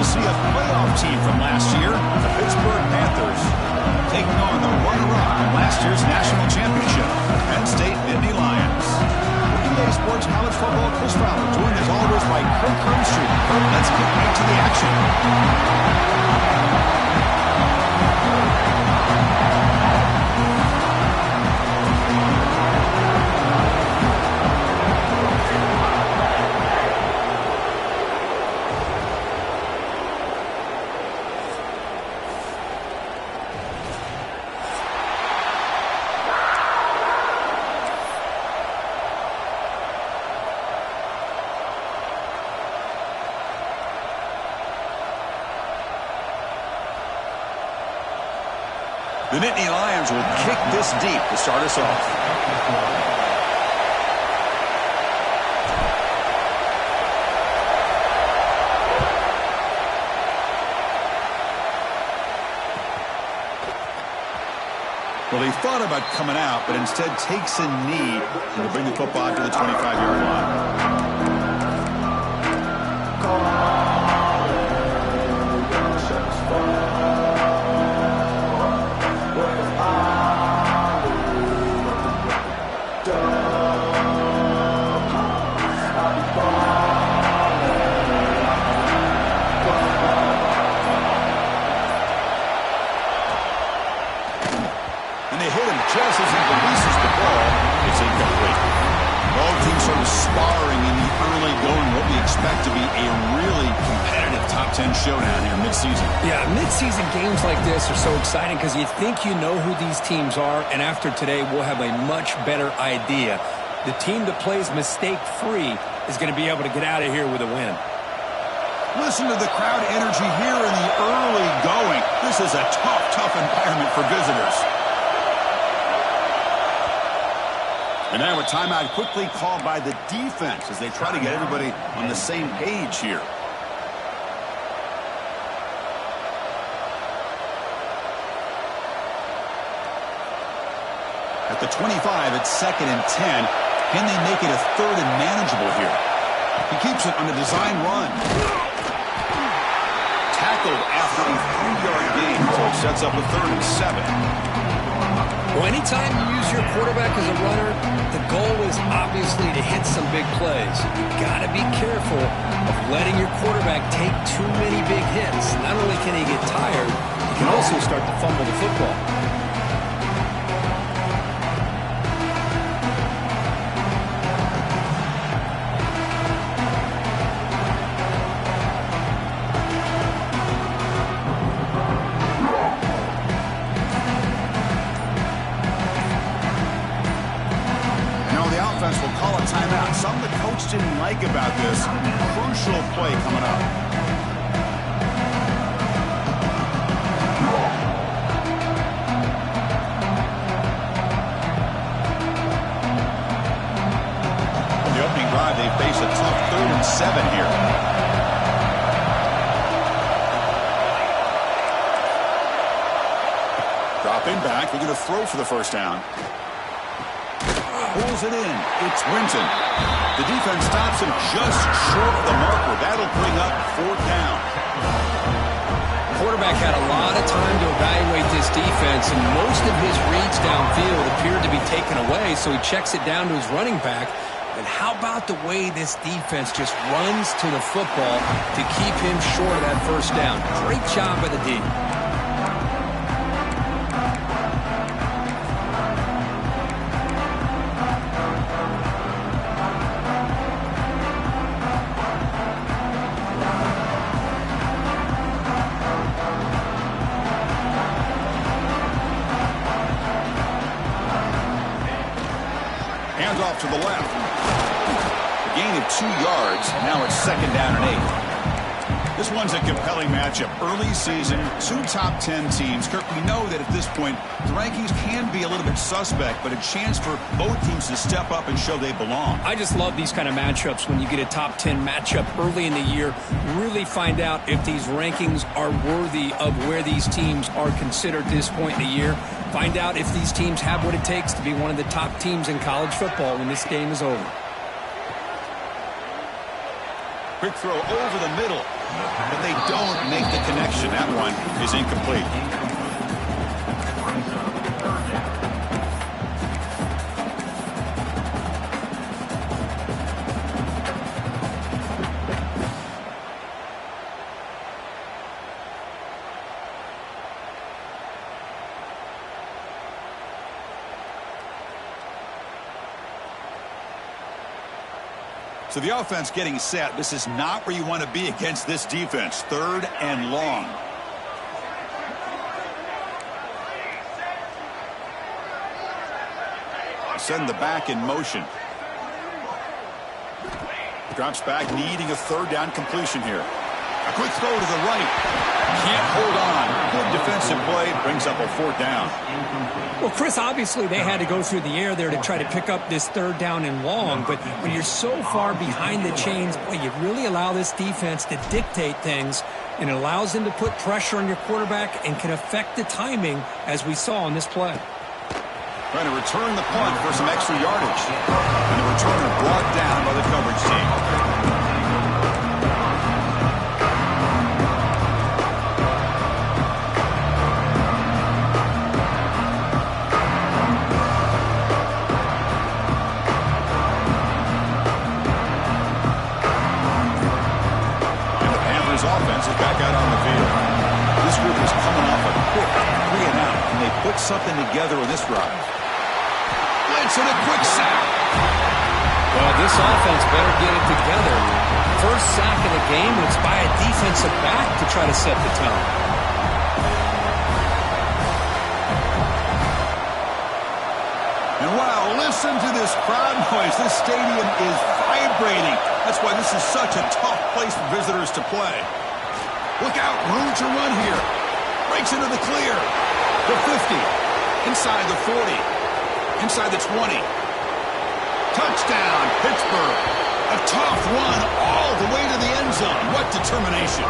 we'll see a playoff team from last year, the Pittsburgh Panthers, taking on the runner-up from last year's national championship, Penn State Nittany Lions. Weekday Sports College Football, Chris Fowler, joined as always by Kirk Hermstreet. Kirk, let's get right to the action. The Nittany Lions will kick this deep to start us off. Well, he thought about coming out, but instead takes a knee and will bring the football to the 25-yard line. Just as he releases the ball, it's incomplete. Both teams sort of sparring in the early going, what we expect to be a really competitive top 10 showdown here mid-season. Yeah, mid-season games like this are so exciting because you think you know who these teams are, and after today we'll have a much better idea. The team that plays mistake-free is going to be able to get out of here with a win. Listen to the crowd energy here in the early going. This is a tough environment for visitors. And now a timeout quickly called by the defense as they try to get everybody on the same page here. At the 25, it's 2nd and 10. Can they make it a 3rd and manageable here? He keeps it on a design run. Tackled after a 3-yard gain, so it sets up a 3rd and 7. Well, anytime you use your quarterback as a runner, the goal is obviously to hit some big plays. You've got to be careful of letting your quarterback take too many big hits. Not only can he get tired, he can also start to fumble the football. Will call a timeout. Something the coach didn't like about this. Crucial play coming up. On the opening drive, they face a tough 3rd and 7 here. Dropping back. They're going to throw for the first down. Pulls it in. It's Winton. The defense stops him just short of the marker. That'll bring up 4th down. Quarterback had a lot of time to evaluate this defense, and most of his reads downfield appeared to be taken away, so he checks it down to his running back. And how about the way this defense just runs to the football to keep him short of that first down? Great job by the D. Off to the left. A gain of 2 yards. Now it's 2nd down and 8. This one's a compelling matchup. Early season, 2 top 10 teams. Kirk, we know that at this point, the rankings can be a little bit suspect, but a chance for both teams to step up and show they belong. I just love these kind of matchups when you get a top 10 matchup early in the year. Really find out if these rankings are worthy of where these teams are considered at this point in the year. Find out if these teams have what it takes to be one of the top teams in college football when this game is over. Quick throw over the middle, but they don't make the connection. That one is incomplete. So the offense getting set. This is not where you want to be against this defense. 3rd and long. Send the back in motion. Drops back, needing a 3rd down completion here. A quick throw to the right. Can't hold on. Good defensive play. Brings up a 4th down. Well, Chris, obviously they had to go through the air there to try to pick up this 3rd down and long. But when you're so far behind the chains, boy, you really allow this defense to dictate things. And it allows them to put pressure on your quarterback and can affect the timing, as we saw on this play. Trying to return the punt for some extra yardage. And the returner brought down by the coverage team. Offense is back out on the field. This group is coming off a quick 3 and out, and they put something together in this drive. Blitz and a quick sack. Well, this offense better get it together. First sack of the game, and it's by a defensive back to try to set the tone. And wow, listen to this crowd noise. This stadium is vibrating. That's why this is such a tough place for visitors to play. Look out, room to run here. Breaks into the clear. The 50. Inside the 40. Inside the 20. Touchdown, Pittsburgh. A tough run all the way to the end zone. What determination.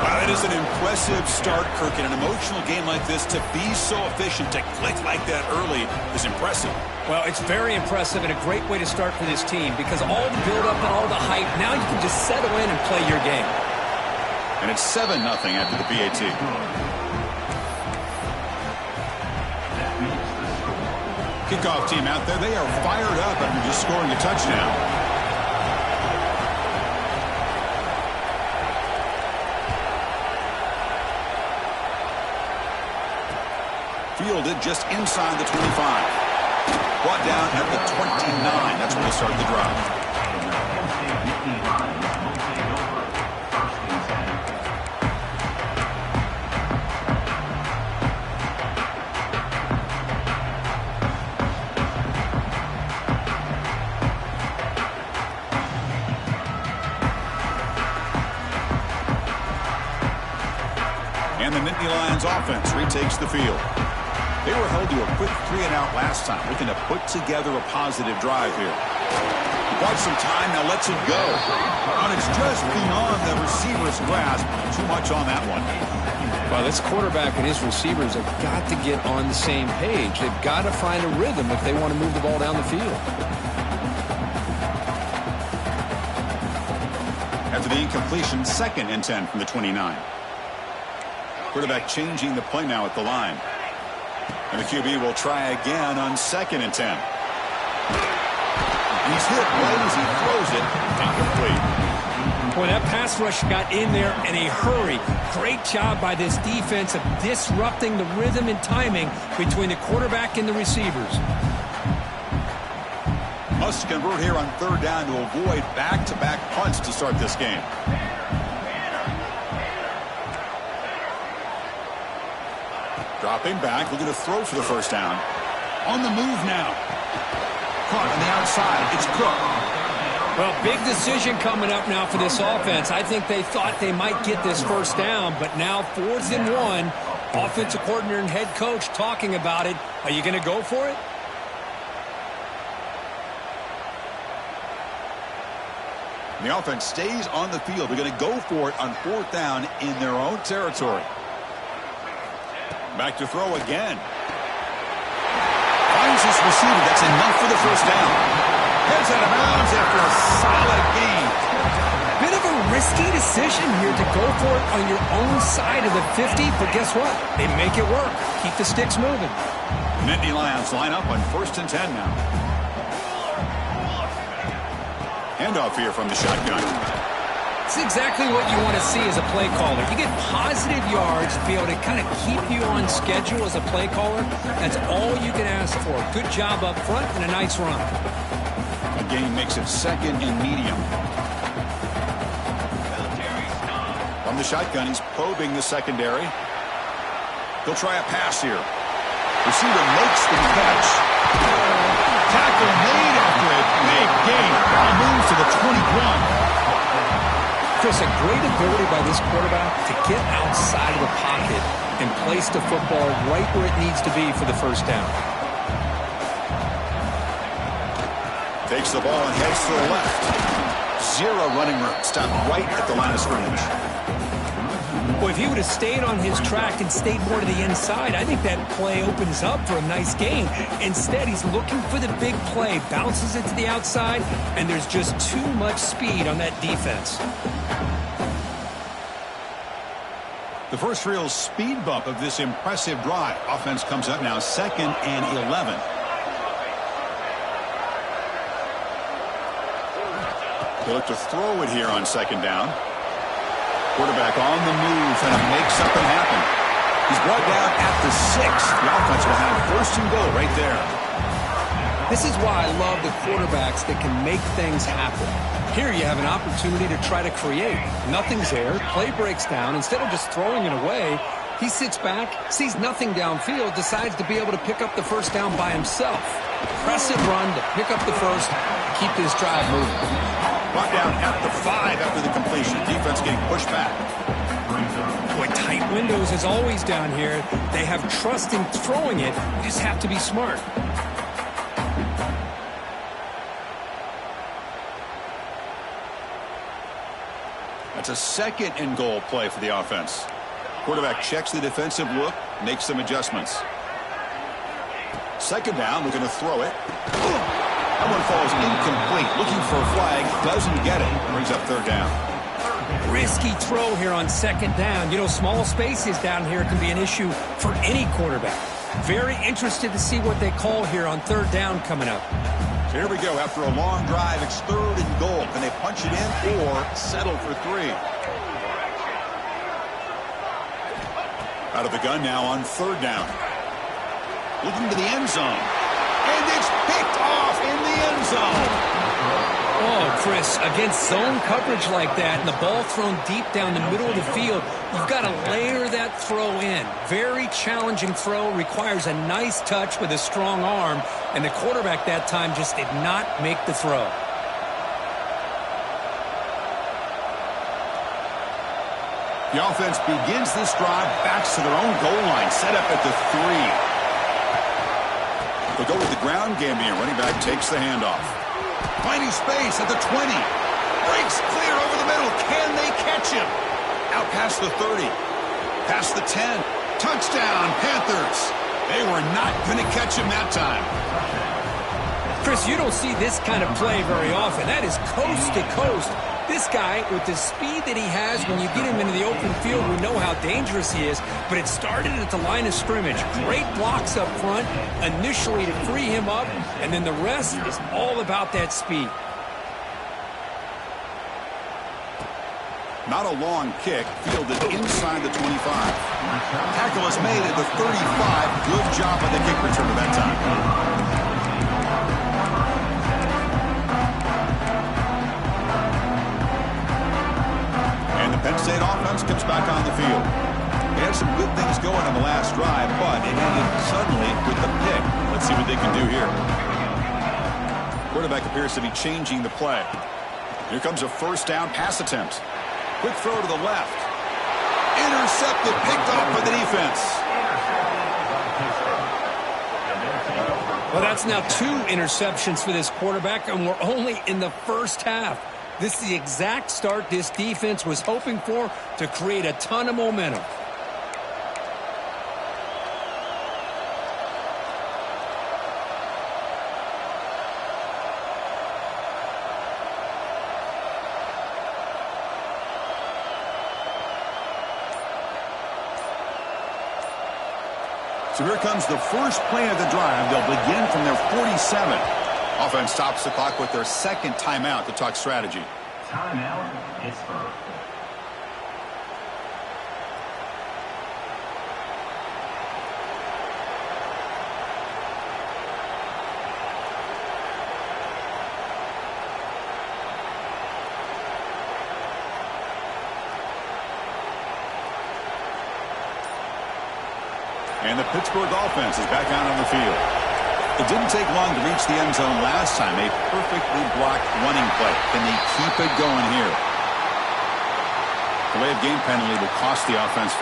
Wow, that is an impressive start, Kirk. In an emotional game like this, to be so efficient, to click like that early is impressive. Well, it's very impressive and a great way to start for this team because all the build-up and all the hype, now you can just settle in and play your game. And it's 7-0 after the PAT. Kickoff team out there, they are fired up after just scoring a touchdown. Fielded just inside the 25. Brought down at the 29. That's where they start the drive. And the Nittany Lions offense retakes the field. They were held to a quick 3 and out last time, looking to put together a positive drive here. He bought some time, now lets it go. And it's just beyond the receiver's grasp. Too much on that one. Well, this quarterback and his receivers have got to get on the same page. They've got to find a rhythm if they want to move the ball down the field. After the incompletion, 2nd and 10 from the 29. Quarterback changing the play now at the line. And the QB will try again on 2nd and 10. He's hit right as he throws it. Incomplete. Boy, that pass rush got in there in a hurry. Great job by this defense of disrupting the rhythm and timing between the quarterback and the receivers. Must convert here on 3rd down to avoid back-to-back punts to start this game. Dropping back, looking to throw for the 1st down. On the move now. Caught on the outside. It's Cook. Well, big decision coming up now for this offense. I think they thought they might get this 1st down, but now 4th and 1. Offensive coordinator and head coach talking about it. Are you going to go for it? The offense stays on the field. They're going to go for it on 4th down in their own territory. Back to throw again. Finds his receiver. That's enough for the 1st down. Heads out of bounds after a solid gain. Bit of a risky decision here to go for it on your own side of the 50, but guess what? They make it work. Keep the sticks moving. Nittany Lions line up on 1st and 10 now. Handoff here from the shotgun. It's exactly what you want to see as a play caller. You get positive yards to be able to kind of keep you on schedule as a play caller. That's all you can ask for. Good job up front and a nice run. A gain makes it 2nd and medium. From the shotgun, he's probing the secondary. He'll try a pass here. Receiver makes the catch. Tackle made after a big gain. He moves to the 21. Chris, a great ability by this quarterback to get outside of the pocket and place the football right where it needs to be for the first down. Takes the ball and heads to the left. Zero running room. Stopped right at the line of scrimmage. Boy, if he would have stayed on his track and stayed more to the inside, I think that play opens up for a nice gain. Instead, he's looking for the big play, bounces it to the outside, and there's just too much speed on that defense. The first real speed bump of this impressive drive. Offense comes up now 2nd and 11. They look to throw it here on 2nd down. Quarterback on the move, and it makes something happen. He's brought down at the 6. The offense will have 1st and goal right there. This is why I love the quarterbacks that can make things happen. Here you have an opportunity to try to create. Nothing's there. Play breaks down. Instead of just throwing it away, he sits back, sees nothing downfield, decides to be able to pick up the first down by himself. Impressive run to pick up the first, keep this drive moving. Brought down at the 5 after the completion. Defense getting pushed back. Boy, tight windows as always down here. They have trust in throwing it. You just have to be smart. That's a 2nd and goal play for the offense. Quarterback checks the defensive look, makes some adjustments. 2nd down, we're going to throw it. That one falls incomplete. Looking for a flag, doesn't get it. Brings up 3rd down. Risky throw here on 2nd down. You know, small spaces down here can be an issue for any quarterback. Very interested to see what they call here on 3rd down coming up. So here we go. After a long drive, it's 3rd and goal. Can they punch it in or settle for 3? Out of the gun now on 3rd down. Looking to the end zone. And it's picked off in the end zone. Oh, Chris, against zone coverage like that and the ball thrown deep down the middle of the field, you've got to layer that throw in. Very challenging throw, requires a nice touch with a strong arm, and the quarterback that time just did not make the throw. The offense begins this drive, backs to their own goal line, set up at the 3. They'll go with the ground game here. Running back takes the handoff. Finding space at the 20. Breaks clear over the middle. Can they catch him? Out past the 30. Past the 10. Touchdown, Panthers. They were not going to catch him that time. Chris, you don't see this kind of play very often. That is coast to coast. This guy, with the speed that he has, when you get him into the open field, we know how dangerous he is, but it started at the line of scrimmage. Great blocks up front, initially to free him up, and then the rest is all about that speed. Not a long kick, fielded inside the 25. Tackle is made at the 35. Good job on the kick return at that time. Penn State offense comes back on the field. They had some good things going on the last drive, but it ended suddenly with the pick. Let's see what they can do here. Quarterback appears to be changing the play. Here comes a 1st down pass attempt. Quick throw to the left. Intercepted, picked off by the defense. Well, that's now 2 interceptions for this quarterback, and we're only in the first half. This is the exact start this defense was hoping for to create a ton of momentum. So here comes the first play of the drive. They'll begin from their 47. Offense stops the clock with their second timeout to talk strategy. Timeout, Pittsburgh. And the Pittsburgh offense is back out on the field. It didn't take long to reach the end zone last time. A perfectly blocked running play. Can they keep it going here? Delay of game penalty will cost the offense 5.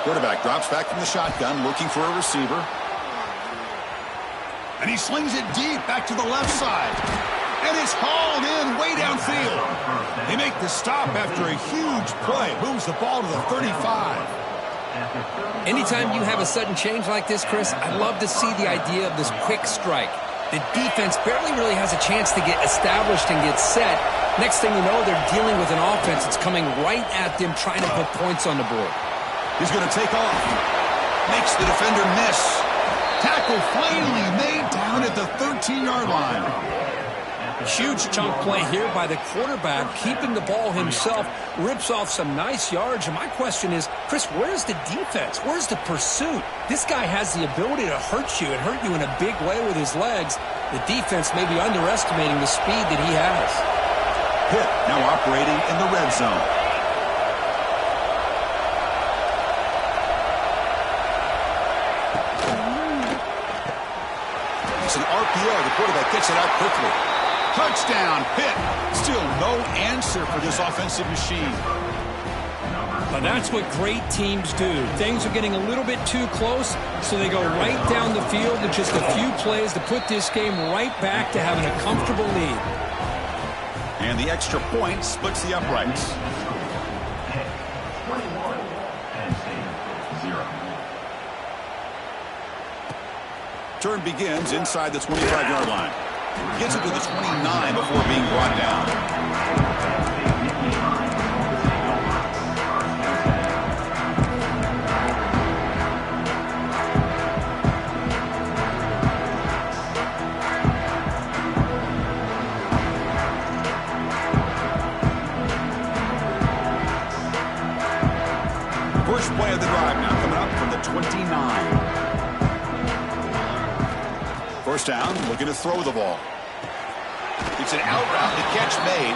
Quarterback drops back from the shotgun, looking for a receiver. And he slings it deep back to the left side. And it's hauled in way downfield. They make the stop after a huge play. Moves the ball to the 35. Anytime you have a sudden change like this, Chris, I love to see the idea of this quick strike. The defense barely really has a chance to get established and get set. Next thing you know, they're dealing with an offense that's coming right at them, trying to put points on the board. He's going to take off. Makes the defender miss. Tackle finally made down at the 13-yard line. Huge chunk play here by the quarterback, keeping the ball himself, rips off some nice yards. And my question is, Chris, where's the defense? Where's the pursuit? This guy has the ability to hurt you and hurt you in a big way with his legs. The defense may be underestimating the speed that he has. Pitt now operating in the red zone. It's an RPO. The quarterback gets it out quickly. Touchdown, Pitt. Still no answer for this offensive machine. But that's what great teams do. Things are getting a little bit too close, so they go right down the field with just a few plays to put this game right back to having a comfortable lead. And the extra point splits the uprights. 21, Penn State, 0. Turn begins inside the 25-yard line. Gets it to the 29 before being brought down. First play of the drive now coming up from the 29. First down, looking to throw the ball. It's an out route, the catch made.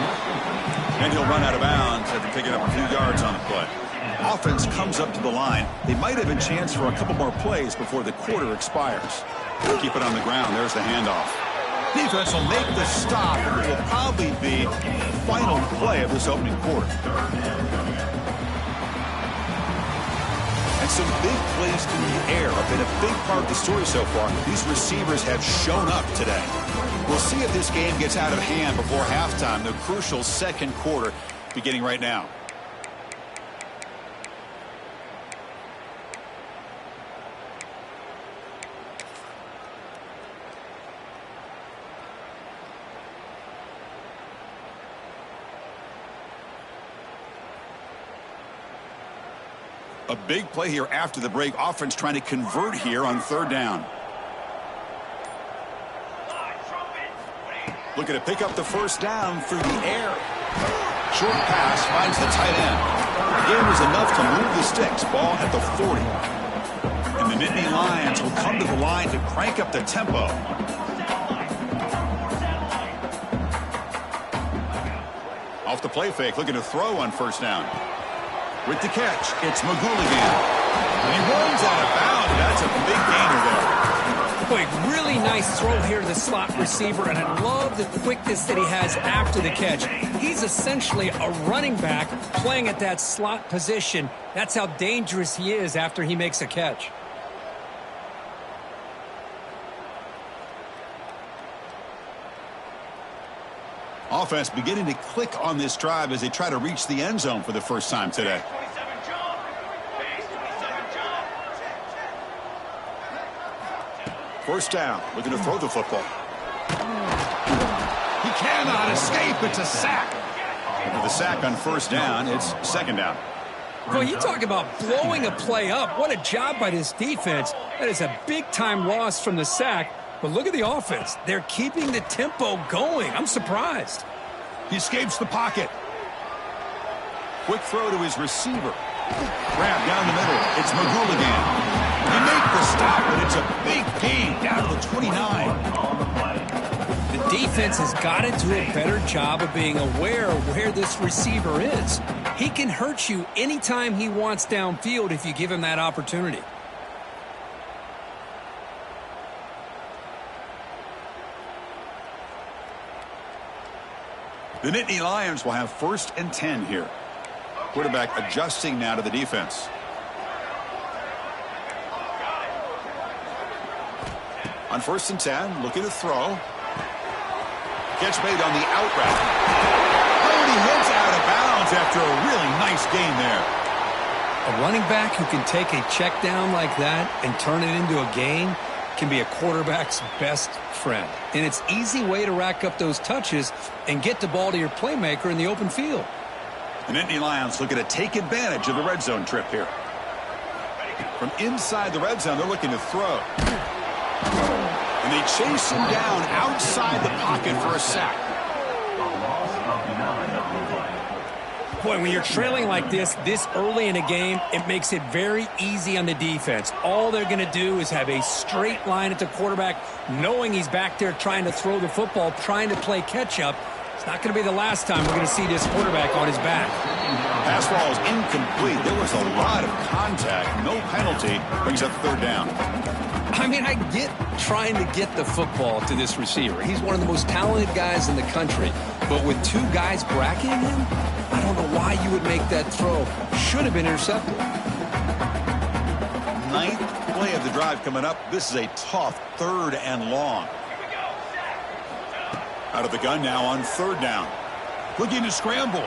And he'll run out of bounds after picking up a few yards on the play. Offense comes up to the line. They might have a chance for a couple more plays before the quarter expires. Keep it on the ground. There's the handoff. Defense will make the stop, and it will probably be the final play of this opening quarter. And some big plays in the air have been a big part of the story so far. These receivers have shown up today. We'll see if this game gets out of hand before halftime, the crucial second quarter beginning right now. A big play here after the break. Offense trying to convert here on third down. Looking to pick up the first down through the air. Short pass finds the tight end. The game was enough to move the sticks. Ball at the 40. And the Nittany Lions will come to the line to crank up the tempo. Off the play fake, looking to throw on first down. With the catch, it's McGooligan. And he runs out of bounds. That's a big gainer there. Boy, really nice throw here to the slot receiver, and I love the quickness that he has after the catch. He's essentially a running back playing at that slot position. That's how dangerous he is after he makes a catch. Offense beginning to click on this drive as they try to reach the end zone for the first time today. First down, looking to throw the football. He cannot escape. It's a sack. With the sack on first down, it's second down. Well, you talk about blowing a play up. What a job by this defense. That is a big-time loss from the sack. But look at the offense. They're keeping the tempo going. I'm surprised. He escapes the pocket. Quick throw to his receiver. Grab down the middle. It's McGool again. They make the stop, but it's a big gain down to the 29. The defense has got to do a better job of being aware of where this receiver is. He can hurt you anytime he wants downfield if you give him that opportunity. The Nittany Lions will have 1st and 10 here. Quarterback adjusting now to the defense. On 1st and 10, looking to throw. Catch made on the out route. Oh, and he hits out of bounds after a really nice gain there. A running back who can take a check down like that and turn it into a gain can be a quarterback's best friend. And it's an easy way to rack up those touches and get the ball to your playmaker in the open field. The Nittany Lions looking to take advantage of the red zone trip here. From inside the red zone, they're looking to throw. And they chase him down outside the pocket for a sack. Boy, when you're trailing like this early in a game, it makes it very easy on the defense. All they're going to do is have a straight line at the quarterback, knowing he's back there trying to throw the football, trying to play catch-up. It's not going to be the last time we're going to see this quarterback on his back. Pass ball is incomplete. There was a lot of contact. No penalty. Brings up 3rd down. I mean, I get trying to get the football to this receiver. He's one of the most talented guys in the country. But with 2 guys bracketing him, I don't know why you would make that throw. Should have been intercepted. 9th play of the drive coming up. This is a tough 3rd and long. Out of the gun now on 3rd down. Looking to scramble.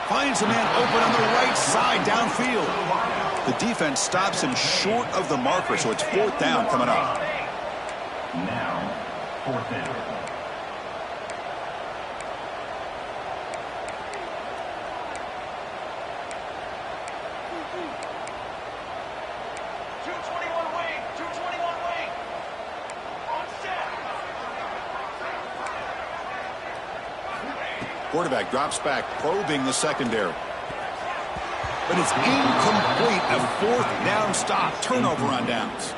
Finds a man open on the right side downfield. The defense stops him short of the marker, so it's 4th down coming up. Now, 4th down. Quarterback drops back, probing the secondary. But it's incomplete. A 4th down stop. Turnover on downs.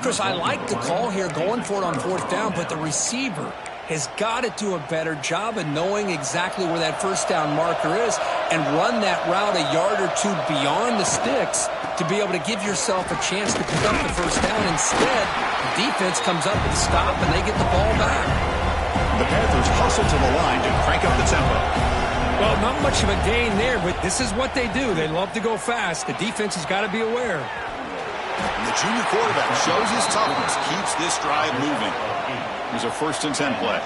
Chris, I like the call here going for it on 4th down, but the receiver has got to do a better job of knowing exactly where that 1st down marker is and run that route a yard or 2 beyond the sticks to be able to give yourself a chance to pick up the 1st down. Instead, the defense comes up with a stop and they get the ball back. The Panthers hustle to the line to crank up the tempo. Well, not much of a gain there, but this is what they do. They love to go fast. The defense has got to be aware. And the junior quarterback shows his toughness, keeps this drive moving. Here's a 1st and 10 play.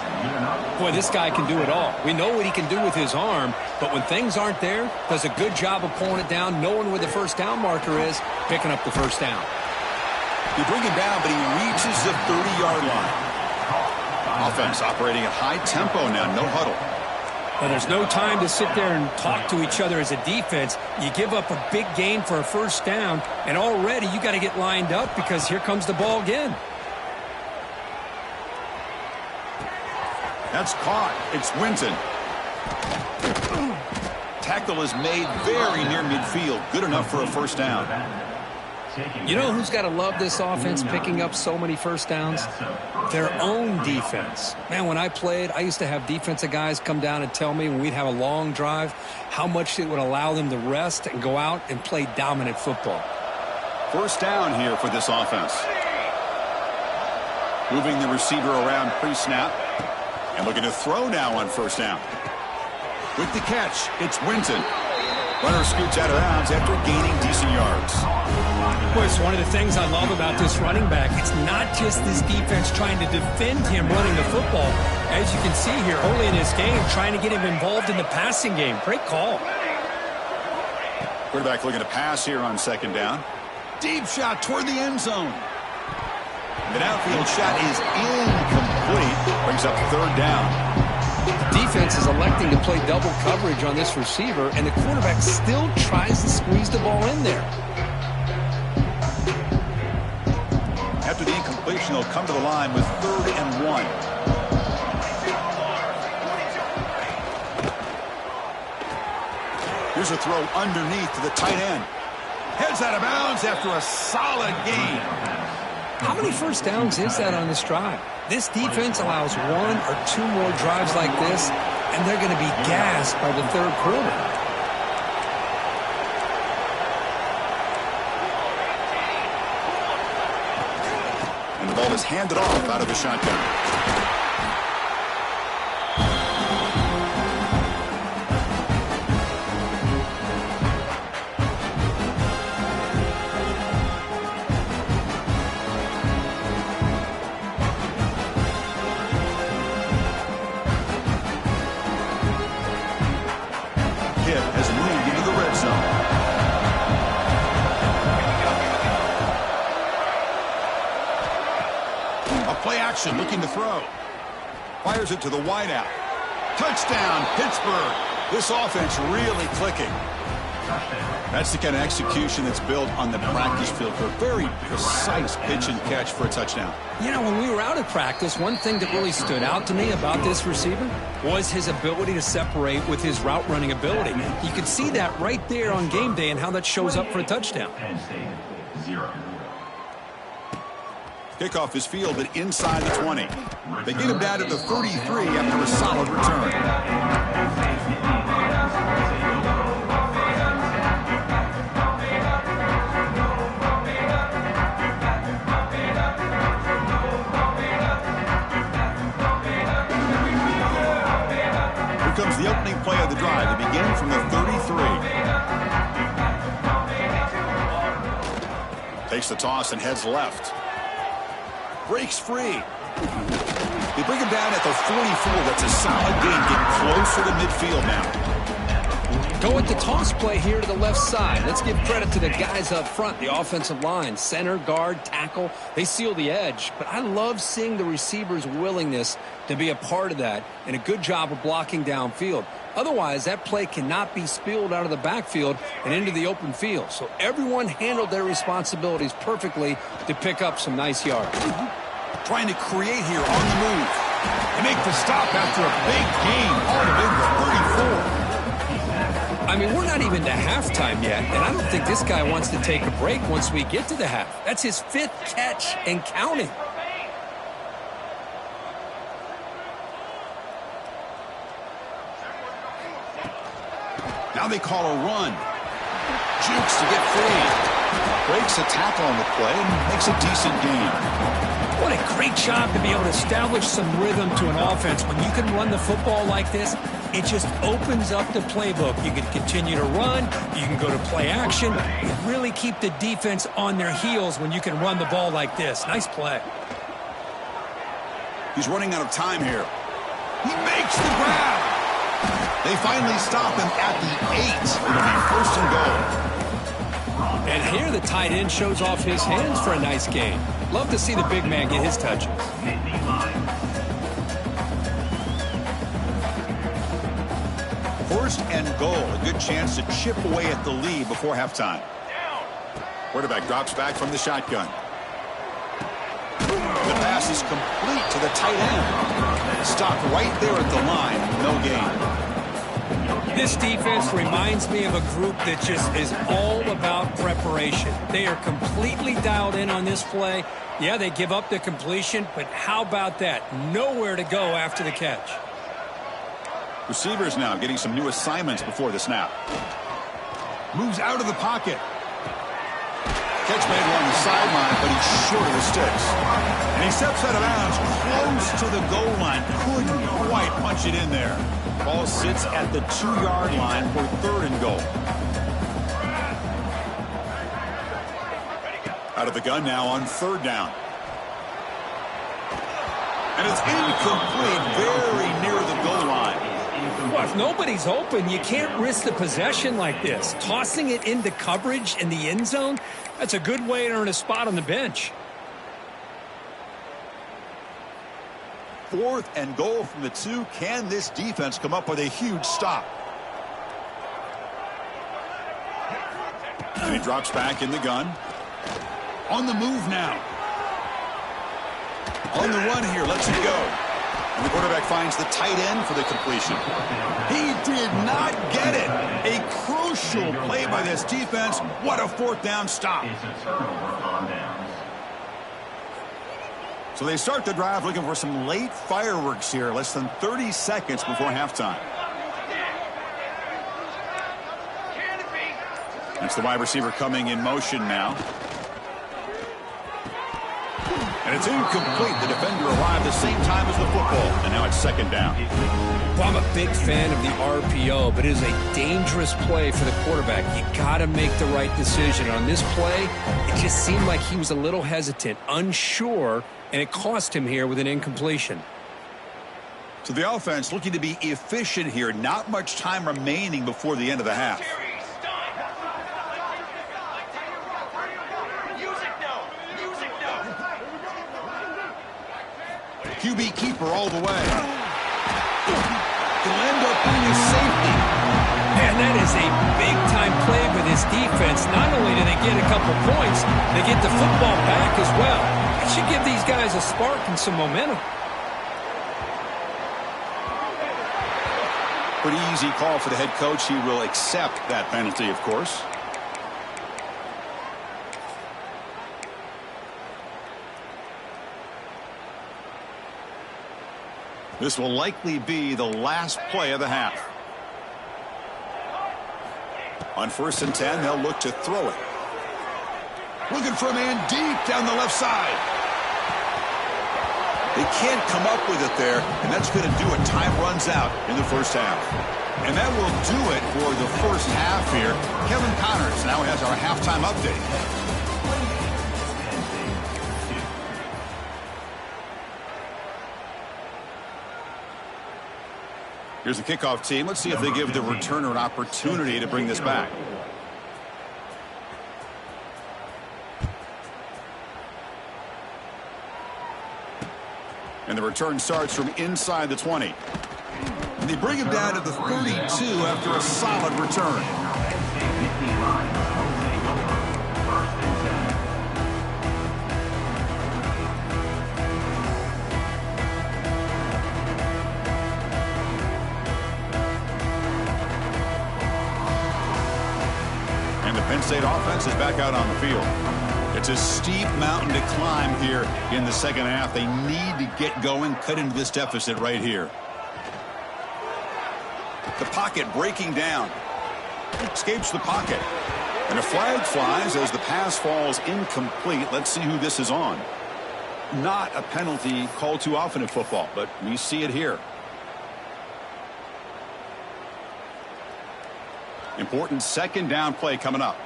Boy, this guy can do it all. We know what he can do with his arm, but when things aren't there, does a good job of pulling it down, knowing where the 1st down marker is, picking up the 1st down. You bring him down, but he reaches the 30-yard line. Offense operating at high tempo now, no huddle. Well, there's no time to sit there and talk to each other as a defense. You give up a big gain for a 1st down, and already you got to get lined up because here comes the ball again. That's caught. It's Winton. Tackle is made very near midfield. Good enough for a 1st down. You know who's got to love this offense picking up so many 1st downs? Their own defense. Man, when I played, I used to have defensive guys come down and tell me when we'd have a long drive how much it would allow them to rest and go out and play dominant football. 1st down here for this offense. Moving the receiver around pre-snap. And looking to throw now on 1st down. With the catch, it's Winton. Runner scoots out of bounds after gaining decent yards. Boy, it's one of the things I love about this running back. It's not just this defense trying to defend him running the football. As you can see here early in this game, trying to get him involved in the passing game. Great call. Quarterback looking to pass here on second down. Deep shot toward the end zone. The downfield shot is incomplete. Brings up third down. Defense is electing to play double coverage on this receiver, and the quarterback still tries to squeeze the ball in there. After the incompletion, they'll come to the line with 3rd and 1. Here's a throw underneath to the tight end. Heads out of bounds after a solid gain. How many first downs is that on this drive? This defense allows 1 or 2 more drives like this, and they're going to be gassed by the third quarter. And the ball is handed off out of the shotgun. Has moved into the red zone. A play action looking to throw. Fires it to the wideout. Touchdown, Pittsburgh. This offense really clicking. That's the kind of execution that's built on the practice field for a very precise pitch and catch for a touchdown. You know, when we were out at practice, one thing that really stood out to me about this receiver was his ability to separate with his route running ability. You could see that right there on game day and how that shows up for a touchdown. Kickoff is fielded inside the 20. They get him down to the 33 after a solid return. Comes the opening play of the drive to begin from the 33. Takes the toss and heads left. Breaks free. They bring him down at the 44. That's a solid gain. Getting closer to midfield now. Go with the toss play here to the left side. Let's give credit to the guys up front, the offensive line. Center, guard, tackle, they seal the edge. But I love seeing the receiver's willingness to be a part of that and a good job of blocking downfield. Otherwise, that play cannot be spilled out of the backfield and into the open field. So everyone handled their responsibilities perfectly to pick up some nice yards. Trying to create here on the move. They make the stop after a big gain all the way to 34. I mean, we're not even to halftime yet, and I don't think this guy wants to take a break once we get to the half. That's his 5th catch and counting. Now they call a run. Jukes to get free. Breaks a tackle on the play and makes a decent gain. What a great job to be able to establish some rhythm to an offense. When you can run the football like this, it just opens up the playbook. You can continue to run. You can go to play action. You really keep the defense on their heels when you can run the ball like this. Nice play. He's running out of time here. He makes the grab. They finally stop him at the 8. It'll be 1st and goal. And here the tight end shows off his hands for a nice gain. Love to see the big man get his touches. 1st and goal. A good chance to chip away at the lead before halftime. Quarterback drops back from the shotgun. The pass is complete to the tight end. Stopped right there at the line. No gain. This defense reminds me of a group that just is all about preparation. They are completely dialed in on this play. Yeah, they give up the completion, but how about that? Nowhere to go after the catch. Receivers now getting some new assignments before the snap. Moves out of the pocket. Catch made along the sideline, but he's short of the sticks. And he steps out of bounds close to the goal line. Couldn't quite punch it in there. Ball sits at the 2-yard line for 3rd and goal. Out of the gun now on 3rd down. And it's incomplete, very near the goal line. Well, if nobody's open, you can't risk the possession like this. Tossing it into coverage in the end zone, that's a good way to earn a spot on the bench. 4th and goal from the 2. Can this defense come up with a huge stop? And he drops back in the gun. On the move now. On the run here, lets it go. And the quarterback finds the tight end for the completion. He did not get it. A crucial play by this defense. What a 4th down stop. It's a turnover on downs. So they start the drive looking for some late fireworks here. Less than 30 seconds before halftime. It's the wide receiver coming in motion now. And it's incomplete. The defender arrived the same time as the football. And now it's 2nd down. Well, I'm a big fan of the RPO, but it is a dangerous play for the quarterback. You got to make the right decision. On this play, it just seemed like he was a little hesitant, unsure, and it cost him here with an incompletion. So the offense looking to be efficient here. Not much time remaining before the end of the half. QB keeper all the way. He'll end up being a safety. Man, that is a big-time play for this defense. Not only do they get a couple points, they get the football back as well. It should give these guys a spark and some momentum. Pretty easy call for the head coach. He will accept that penalty, of course. This will likely be the last play of the half. On 1st and 10, they'll look to throw it. Looking for a man deep down the left side. They can't come up with it there, and that's going to do it. Time runs out in the 1st half. And that will do it for the 1st half here. Kevin Connors now has our halftime update. Here's the kickoff team. Let's see if they give the returner an opportunity to bring this back. And the return starts from inside the 20. And they bring him down to the 32 after a solid return. And the Penn State offense is back out on the field. It's a steep mountain to climb here in the 2nd half. They need to get going, cut into this deficit right here. The pocket breaking down. Escapes the pocket. And a flag flies as the pass falls incomplete. Let's see who this is on. Not a penalty called too often in football, but we see it here. Important 2nd down play coming up.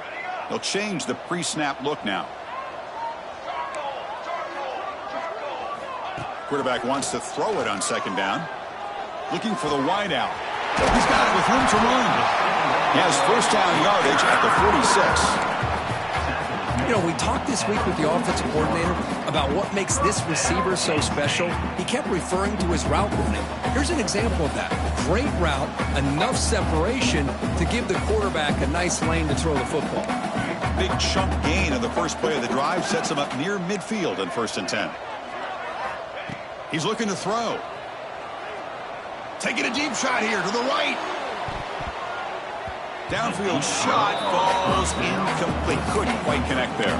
They'll change the pre-snap look now. Quarterback wants to throw it on 2nd down. Looking for the wide out. He's got it with room to run. He has 1st down yardage at the 46. You know, we talked this week with the offensive coordinator about what makes this receiver so special. He kept referring to his route running. Here's an example of that. Great route, enough separation to give the quarterback a nice lane to throw the football. Big chunk gain on the first play of the drive sets him up near midfield in 1st and 10. He's looking to throw. Taking a deep shot here to the right. Downfield shot falls incomplete. Couldn't quite connect there.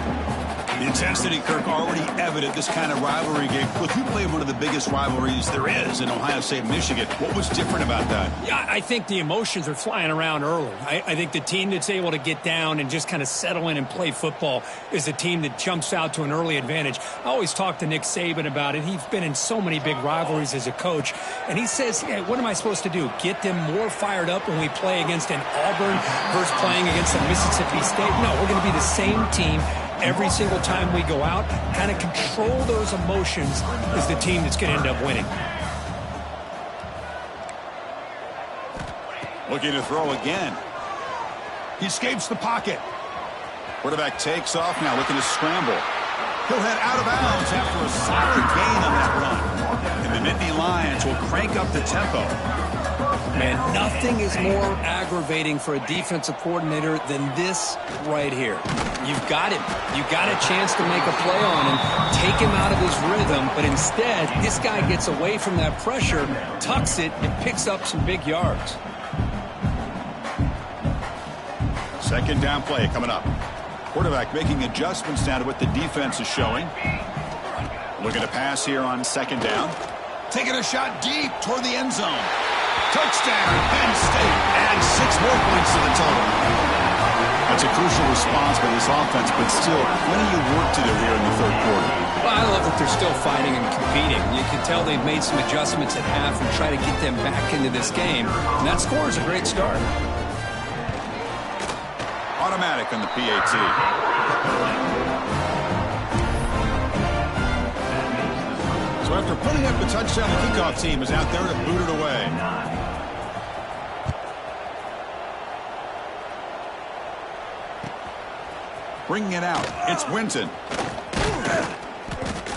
The intensity, Kirk, already evident this kind of rivalry game. Look, you played one of the biggest rivalries there is in Ohio State, Michigan. What was different about that? Yeah, I think the emotions are flying around early. I think the team that's able to get down and just kind of settle in and play football is the team that jumps out to an early advantage. I always talk to Nick Saban about it. He's been in so many big rivalries as a coach, and he says, hey, what am I supposed to do? Get them more fired up when we play against an Auburn versus playing against a Mississippi State? No, we're going to be the same team every single time we go out, kind of control those emotions, is the team that's going to end up winning. Looking to throw again. He escapes the pocket. Quarterback takes off now, looking to scramble. He'll head out of bounds after a solid gain on that run. And the Nittany Lions will crank up the tempo. Man, nothing is more aggravating for a defensive coordinator than this right here. You've got him. You've got a chance to make a play on him, take him out of his rhythm, but instead, this guy gets away from that pressure, tucks it, and picks up some big yards. Second down play coming up. Quarterback making adjustments now to what the defense is showing. Looking to pass here on second down. Taking a shot deep toward the end zone. Touchdown, Penn State, adding 6 more points to the total. That's a crucial response by this offense, but still plenty of work to do here in the third quarter. Well, I love that they're still fighting and competing. You can tell they've made some adjustments at half and try to get them back into this game. And that score is a great start. Automatic on the PAT. So after putting up the touchdown, the kickoff team is out there to boot it away. Bringing it out. It's Winton.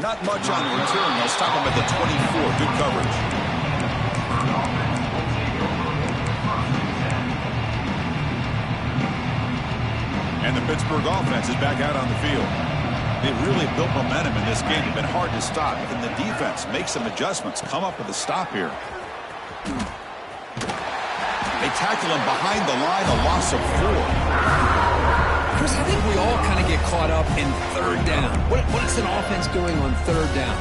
Not much on the return. They'll stop him at the 24. Good coverage. And the Pittsburgh offense is back out on the field. They really built momentum in this game. It's been hard to stop. And the defense makes some adjustments. Come up with a stop here. They tackle him behind the line, a loss of 4. Chris, I think we all kind of get caught up in third down. What is an offense doing on third down?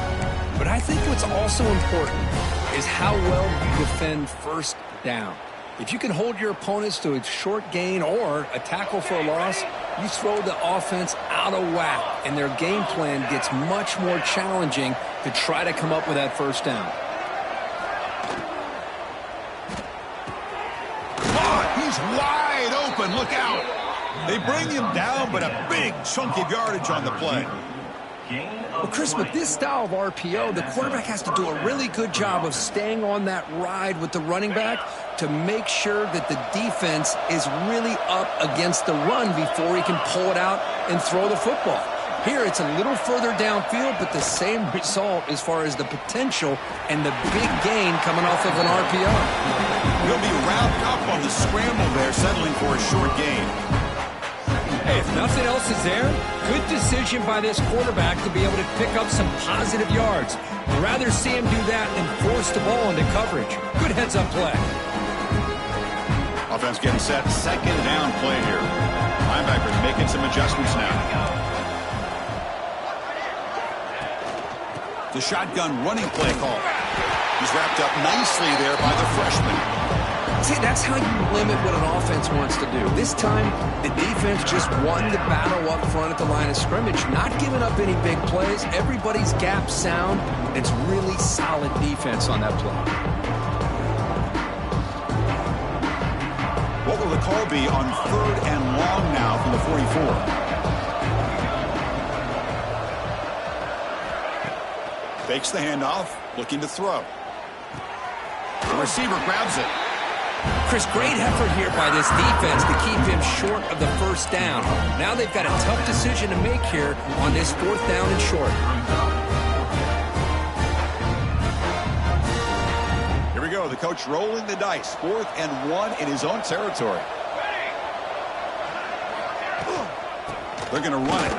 But I think what's also important is how well you defend first down. If you can hold your opponents to a short gain or a tackle for a loss, you throw the offense out of whack, and their game plan gets much more challenging to try to come up with that first down. Oh, he's wide open. Look out. They bring him down, but a big chunk of yardage on the play. Well, Chris, with this style of RPO, the quarterback has to do a really good job of staying on that ride with the running back to make sure that the defense is really up against the run before he can pull it out and throw the football. Here, it's a little further downfield, but the same result as far as the potential and the big gain coming off of an RPO. He'll be wrapped up on the scramble there, settling for a short gain. Hey, if nothing else is there, good decision by this quarterback to be able to pick up some positive yards. I'd rather see him do that than force the ball into coverage. Good heads-up play. Offense getting set. Second down play here. Linebackers making some adjustments now. The shotgun running play call. He's wrapped up nicely there by the freshman. See, that's how you limit what an offense wants to do. This time, the defense just won the battle up front at the line of scrimmage, not giving up any big plays. Everybody's gap sound. It's really solid defense on that play. What will the call be on third and long now from the 44? Fakes the handoff, looking to throw. The receiver grabs it. Chris, great effort here by this defense to keep him short of the first down. Now they've got a tough decision to make here on this fourth down and short. Here we go. The coach rolling the dice. 4th and 1 in his own territory. They're going to run it.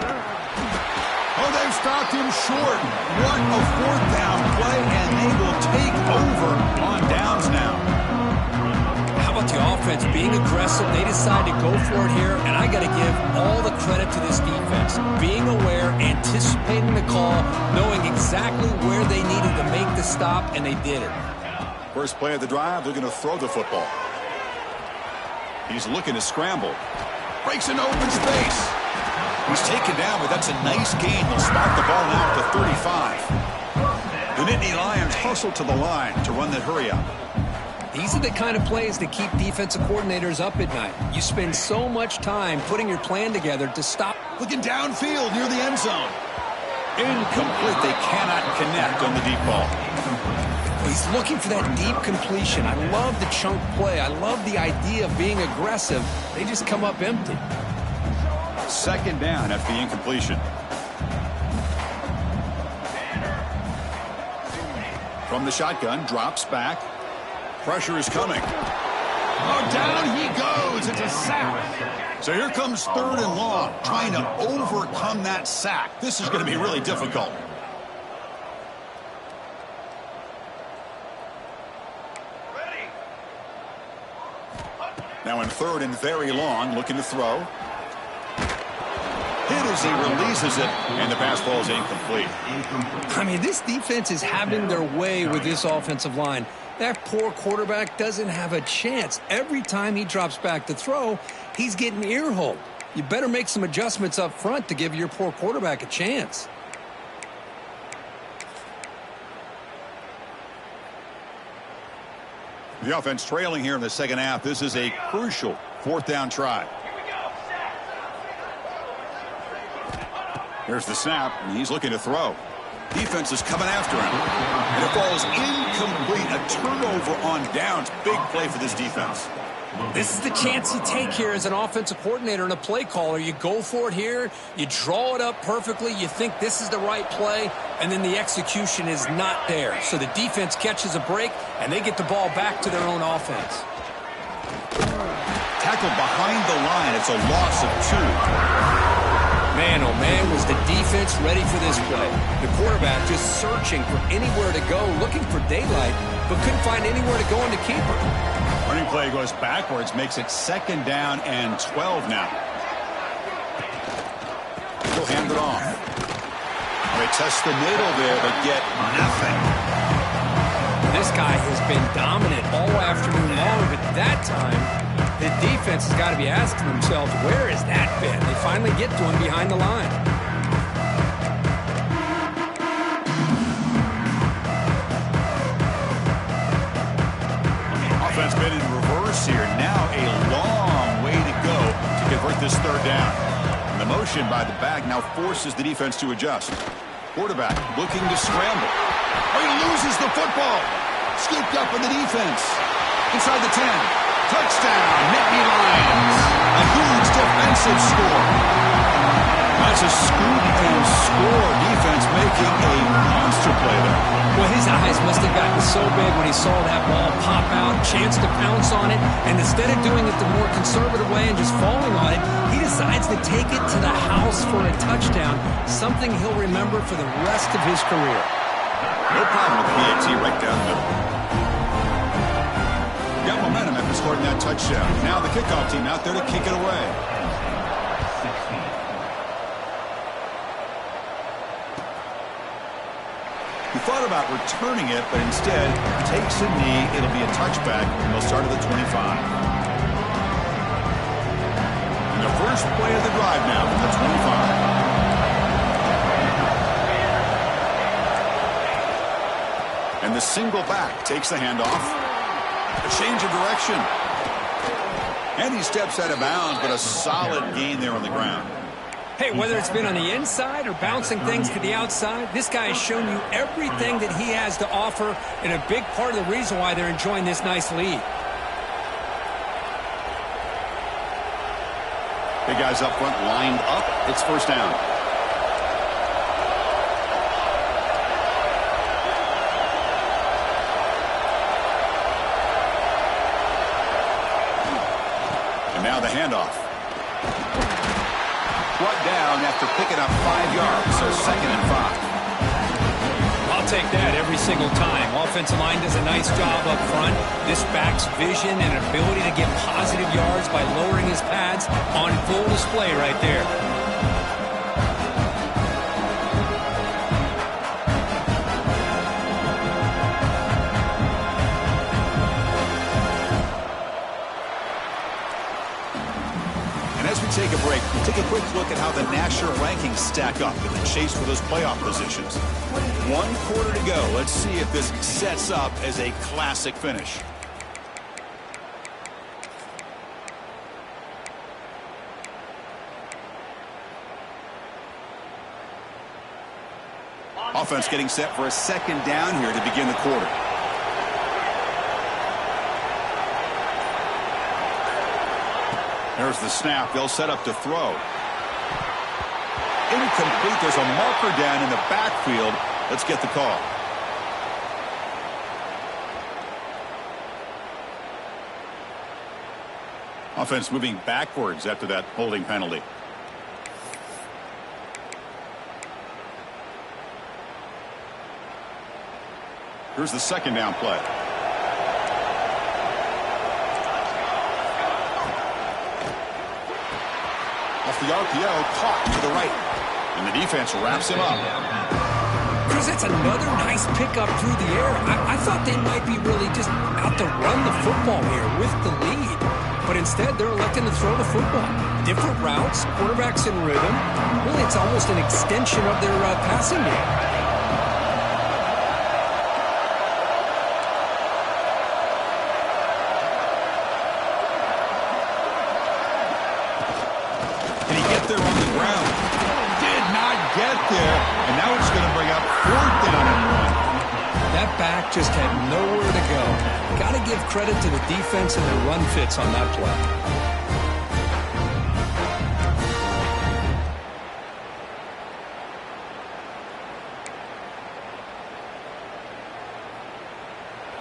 Oh, they've stopped him short. What a 4th down play, and they will take over on downs now. The offense being aggressive, they decide to go for it here, and I got to give all the credit to this defense. Being aware, anticipating the call, knowing exactly where they needed to make the stop, and they did it. First play of the drive, they're going to throw the football. He's looking to scramble. Breaks into open space. He's taken down, but that's a nice gain. They'll spot the ball now at the 35. The Nittany Lions hustle to the line to run the hurry up. These are the kind of plays that keep defensive coordinators up at night. You spend so much time putting your plan together to stop. Looking downfield near the end zone. Incomplete. They cannot connect on the deep ball. He's looking for that deep completion. I love the chunk play. I love the idea of being aggressive. They just come up empty. Second down after the incompletion. From the shotgun, drops back. Pressure is coming. Oh, down he goes. It's a sack. So here comes 3rd and long, trying to overcome that sack. This is going to be really difficult. Now in 3rd and very long, looking to throw. Hit as he releases it, and the pass ball is incomplete. I mean, this defense is having their way with this offensive line. That poor quarterback doesn't have a chance. Every time he drops back to throw, he's getting ear-holed. You better make some adjustments up front to give your poor quarterback a chance. The offense trailing here in the second half. This is a crucial 4th down try. Here's the snap, and he's looking to throw. Defense is coming after him. And it falls incomplete. A turnover on downs. Big play for this defense. This is the chance you take here as an offensive coordinator and a play caller. You go for it here. You draw it up perfectly. You think this is the right play, and then the execution is not there. So the defense catches a break, and they get the ball back to their own offense. Tackled behind the line. It's a loss of 2. Man, oh man, was the defense ready for this play. The quarterback just searching for anywhere to go, looking for daylight, but couldn't find anywhere to go in the keeper. Running play goes backwards, makes it 2nd down and 12 now. He'll hand it off. They test the middle there, but get nothing. This guy has been dominant all afternoon long, but that time, the defense has got to be asking themselves, where has that been? They finally get to him behind the line. Offense been in reverse here. Now a long way to go to convert this 3rd down. And the motion by the back now forces the defense to adjust. Quarterback looking to scramble. Oh, he loses the football. Scooped up in the defense. Inside the 10. Touchdown, Nittany Lions. A huge defensive score. That's a scoop and score. Defense making a monster play there. Well, his eyes must have gotten so big when he saw that ball pop out, chance to pounce on it, and instead of doing it the more conservative way and just falling on it, he decides to take it to the house for a touchdown, something he'll remember for the rest of his career. No problem with the PAT right down the middle. Got momentum after scoring that touchdown. Now the kickoff team out there to kick it away. He thought about returning it, but instead takes a knee. It'll be a touchback, and they'll start at the 25. And the first play of the drive now from the 25. And the single back takes the handoff. A change of direction. And he steps out of bounds, but a solid gain there on the ground. Hey, whether it's been on the inside or bouncing things to the outside, this guy has shown you everything that he has to offer, and a big part of the reason why they're enjoying this nice lead. Big guys up front lined up. It's 1st down. And now the handoff. Brought down after picking up 5 yards, so 2nd and 5. I'll take that every single time. Offensive line does a nice job up front. This back's vision and ability to get positive yards by lowering his pads on full display right there. Take a break. We'll take a quick look at how the national rankings stack up in the chase for those playoff positions. 1 quarter to go. Let's see if this sets up as a classic finish. Offense getting set for a second down here to begin the quarter. There's the snap. They'll set up to throw. Incomplete. There's a marker down in the backfield. Let's get the call. Offense moving backwards after that holding penalty. Here's the second down play. Off the RPO, caught to the right. And the defense wraps him up. Chris, that's another nice pickup through the air. I thought they might be really just out to run the football here with the lead. But instead, they're electing to throw the football. Different routes, quarterbacks in rhythm. Really, it's almost an extension of their passing game. There on the ground. Did not get there. And now it's going to bring up fourth down and one. That back just had nowhere to go. Got to give credit to the defense and their run fits on that play.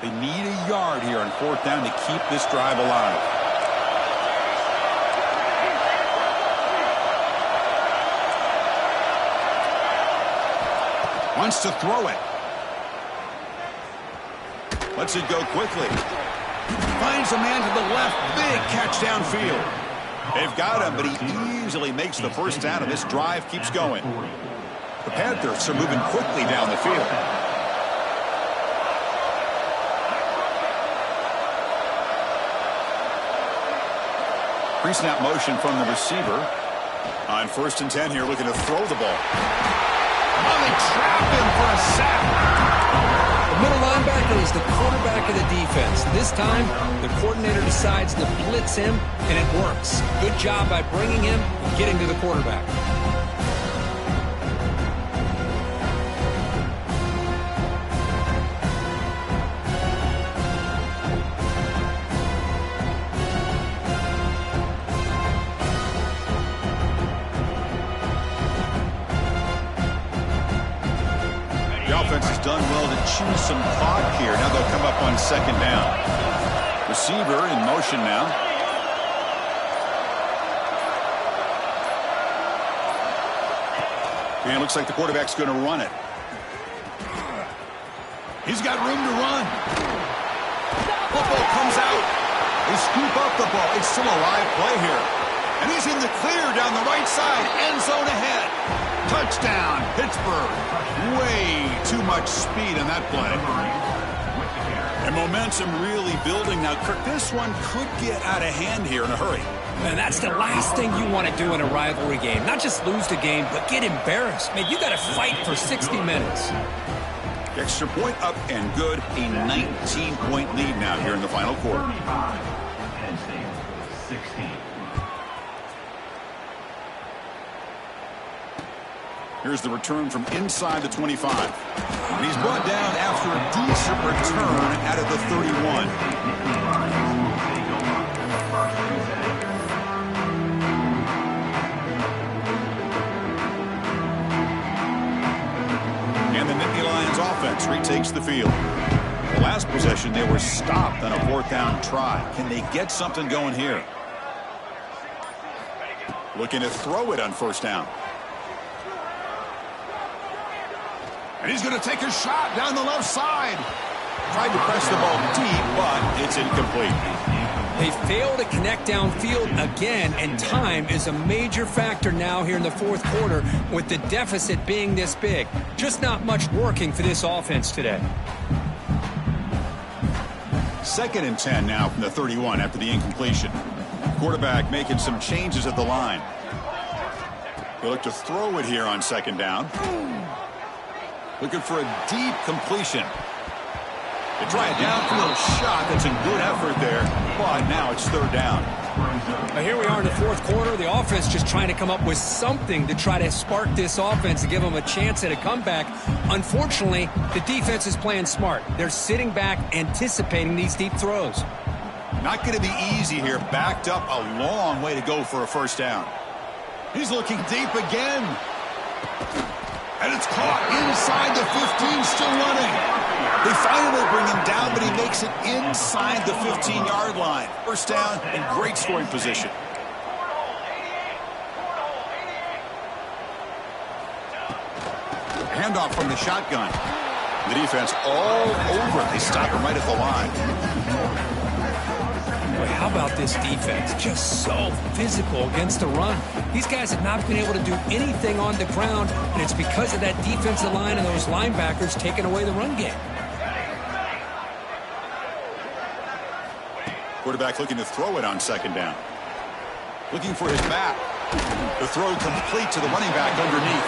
They need a yard here on fourth down to keep this drive alive. Wants to throw it. Lets it go quickly. Finds a man to the left. Big catch downfield. They've got him, but he easily makes the first down, and this drive keeps going. The Panthers are moving quickly down the field. Pre-snap motion from the receiver. On 1st and 10 here, looking to throw the ball. Oh, they trap him for a sack. The middle linebacker is the quarterback of the defense. This time, the coordinator decides to blitz him, and it works. Good job by bringing him and getting to the quarterback. Has done well to choose some clock here. Now they'll come up on second down. Receiver in motion now. And it looks like the quarterback's going to run it. He's got room to run. Football comes out. They scoop up the ball. It's still a live play here. And he's in the clear down the right side. End zone ahead. Touchdown, Pittsburgh. Way too much speed in that play. And momentum really building now. Kirk, this one could get out of hand here in a hurry. Man, that's the last thing you want to do in a rivalry game. Not just lose the game, but get embarrassed. Man, you got to fight for 60 minutes. Extra point up and good. A 19-point lead now here in the final quarter. 16. Here's the return from inside the 25. And he's brought down after a decent return out of the 31. And the Nittany Lions offense retakes the field. The last possession, they were stopped on a fourth down try. Can they get something going here? Looking to throw it on first down. And he's going to take a shot down the left side. Tried to press the ball deep, but it's incomplete. They fail to connect downfield again, and time is a major factor now here in the fourth quarter with the deficit being this big. Just not much working for this offense today. 2nd and 10 now from the 31 after the incompletion. Quarterback making some changes at the line. He'll look to throw it here on second down. Looking for a deep completion. They try a downfield shot. That's a good effort there, but now it's third down. Now here we are in the fourth quarter. The offense just trying to come up with something to try to spark this offense and give them a chance at a comeback. Unfortunately, the defense is playing smart. They're sitting back, anticipating these deep throws. Not going to be easy here. Backed up a long way to go for a first down. He's looking deep again. And it's caught inside the 15, still running. They finally bring him down, but he makes it inside the 15-yard line. First down in great scoring position. Handoff from the shotgun. The defense all over it. They stop him right at the line. Boy, how about this defense? Just so physical against the run. These guys have not been able to do anything on the ground, and it's because of that defensive line and those linebackers taking away the run game. Quarterback looking to throw it on second down. Looking for his back. The throw complete to the running back underneath.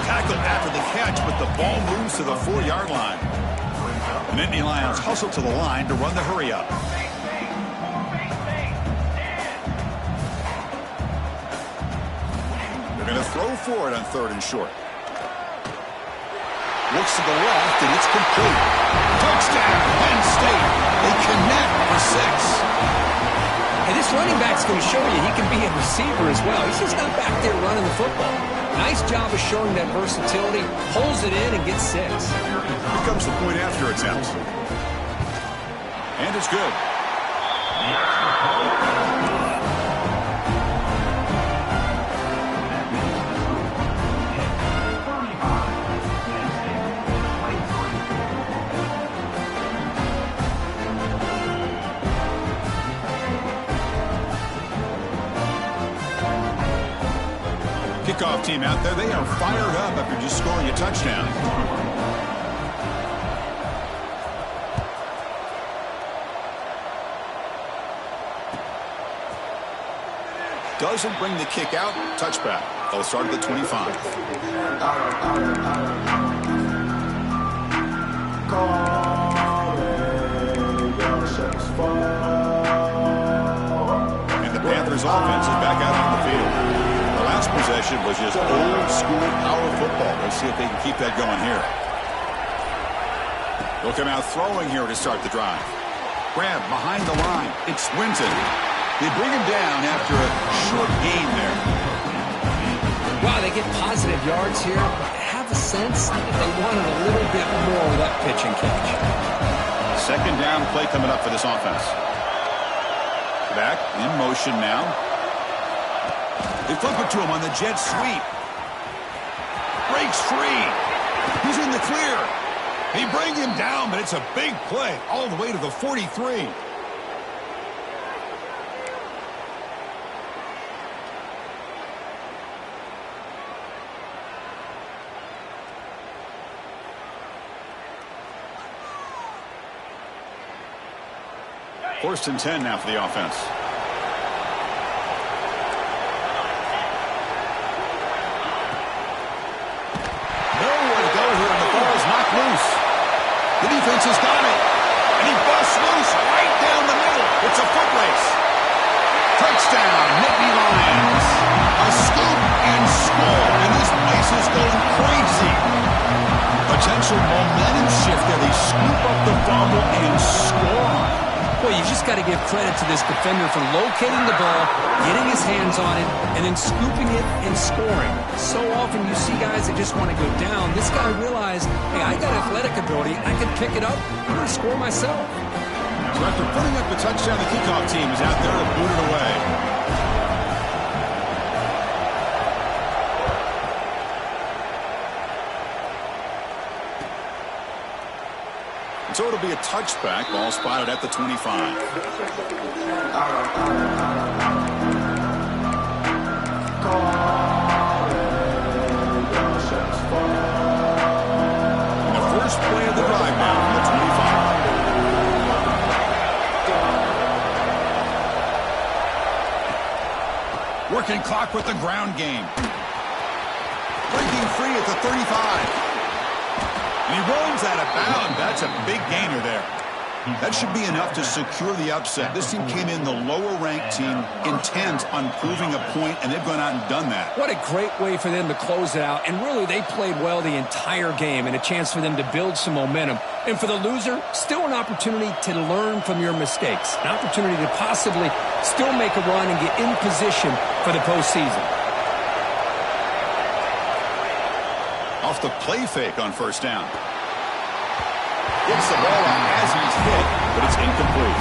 Tackled after the catch, but the ball moves to the 4-yard line. The Nittany Lions hustle to the line to run the hurry up. They're going to throw for it on third and short. Looks to the left, and it's complete. Touchdown, Penn State. They connect for 6. And this running back's going to show you he can be a receiver as well. He's just not back there running the football. Nice job of showing that versatility. Pulls it in and gets 6. Here comes the point after attempt. And it's good. Kickoff team out there. They are fired up after just scoring a touchdown. Doesn't bring the kick out. Touchback. They'll start at the 25. And the Panthers offense is back out on the field. Last possession was just old school power football. Let's see if they can keep that going here. They'll come out throwing here to start the drive. Grab behind the line. It's Winton. They bring him down after a short gain there. Wow, they get positive yards here. I have a sense that they wanted a little bit more with that pitch and catch. Second down play coming up for this offense. Back in motion now. They flip it to him on the jet sweep. Breaks free. He's in the clear. They bring him down, but it's a big play all the way to the 43. First and 10 now for the offense. Loose. The defense has got it. And he busts loose right down the middle. It's a foot race. Touchdown, Nittany Lions. A scoop and score. And this place is going crazy. Potential momentum shift there. They scoop up the fumble and score. Boy, you just got to give credit to this defender for locating the ball, getting his hands on it, and then scooping it and scoring. So often you see guys that just want to go down. This guy realized, hey, I got athletic ability. I can pick it up. I'm going to score myself. So after putting up the touchdown, the kickoff team is out there to boot it away. So it'll be a touchback. Ball spotted at the 25. And the first play of the drive now on the 25. Working clock with the ground game. Breaking free at the 35. And he rolls out of bounds. That's a big gainer there. That should be enough to secure the upset. This team came in the lower-ranked team, intent on proving a point, and they've gone out and done that. What a great way for them to close it out. And really, they played well the entire game and a chance for them to build some momentum. And for the loser, still an opportunity to learn from your mistakes. An opportunity to possibly still make a run and get in position for the postseason. Off the play fake on first down. Gets the ball out as he's hit, but it's incomplete.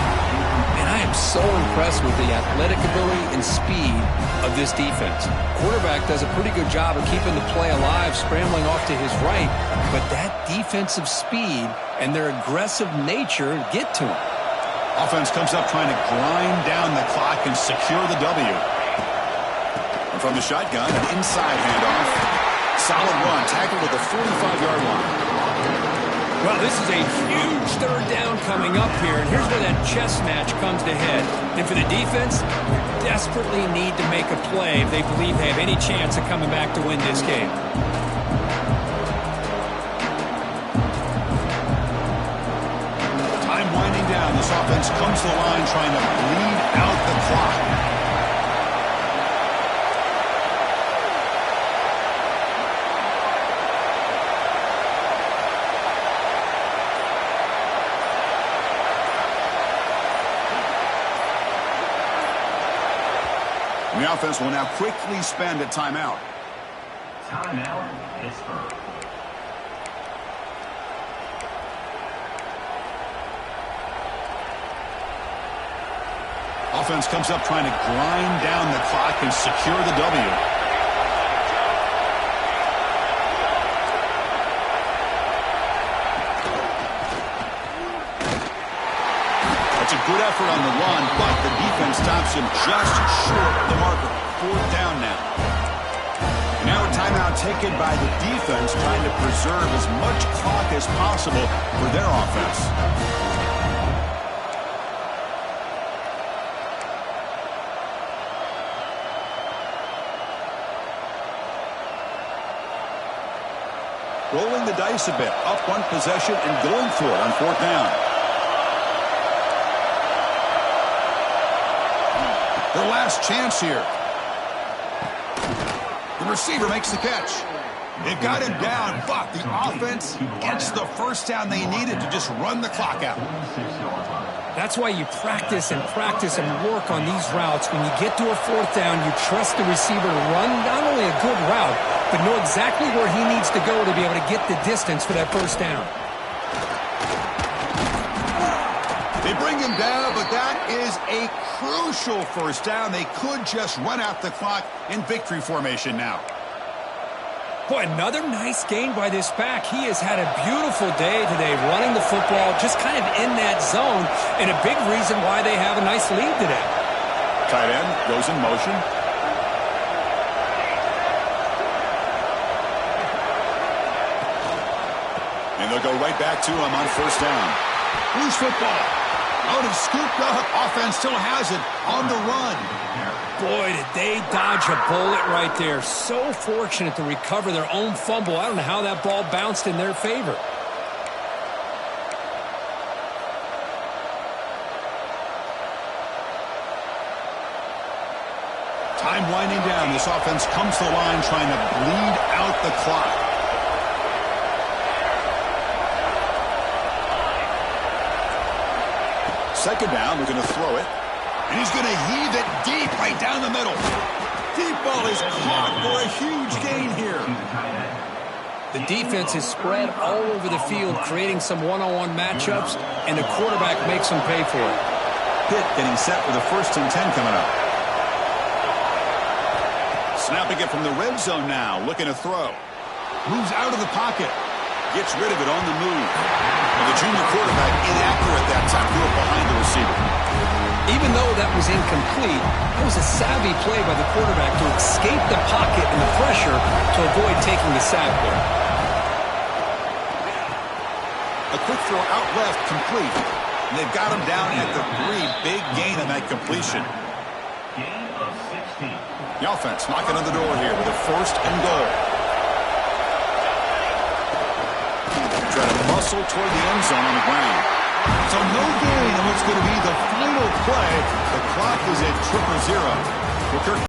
And I am so impressed with the athletic ability and speed of this defense. Quarterback does a pretty good job of keeping the play alive, scrambling off to his right, but that defensive speed and their aggressive nature get to him. Offense comes up trying to grind down the clock and secure the W. And from the shotgun, an inside handoff. Solid run, tackled at the 45-yard line. Well, this is a huge third down coming up here, and here's where that chess match comes to head. And for the defense, they desperately need to make a play if they believe they have any chance of coming back to win this game. Time winding down. This offense comes to the line trying to bleed out the clock. And the offense will now quickly spend a timeout. Timeout, Pittsburgh. Offense comes up trying to grind down the clock and secure the W. That's a good effort on the run, but the defense stops him just short of the marker. Fourth down now. Now a timeout taken by the defense, trying to preserve as much clock as possible for their offense. Rolling the dice a bit, up one possession and going for it on fourth down. Their last chance here. The receiver makes the catch. They've got him down, but the offense gets the first down they needed to just run the clock out. That's why you practice and work on these routes. When you get to a fourth down, you trust the receiver to run not only a good route, but know exactly where he needs to go to be able to get the distance for that first down. They bring him down, but that is a crucial first down. They could just run out the clock in victory formation now. Boy, another nice gain by this back. He has had a beautiful day today running the football, just kind of in that zone, and a big reason why they have a nice lead today. Tight end goes in motion. And they'll go right back to him on first down. Loose football. Out and scooped up. Offense still has it on the run. Boy, did they dodge a bullet right there. So fortunate to recover their own fumble. I don't know how that ball bounced in their favor. Time winding down. This offense comes to the line trying to bleed out the clock. Second down, they're going to throw it. And he's going to heave it deep right down the middle. Deep ball is caught for a huge gain here. The defense is spread all over the field, creating some one-on-one matchups, and the quarterback makes them pay for it. Pitt getting set for the 1st and 10 coming up. Snapping it from the red zone now, looking to throw. Moves out of the pocket. Gets rid of it on the move. And the junior quarterback inaccurate that time, threw it behind the receiver. Even though that was incomplete, it was a savvy play by the quarterback to escape the pocket and the pressure to avoid taking the sack there. A quick throw out left, complete. And they've got him down at the 3. Big gain on that completion. Gain of 16. The offense knocking on the door here with a 1st and goal. Trying to muscle toward the end zone on the ground. So no gain on what's going to be the final play. The clock is at 0-0. Well, Kirk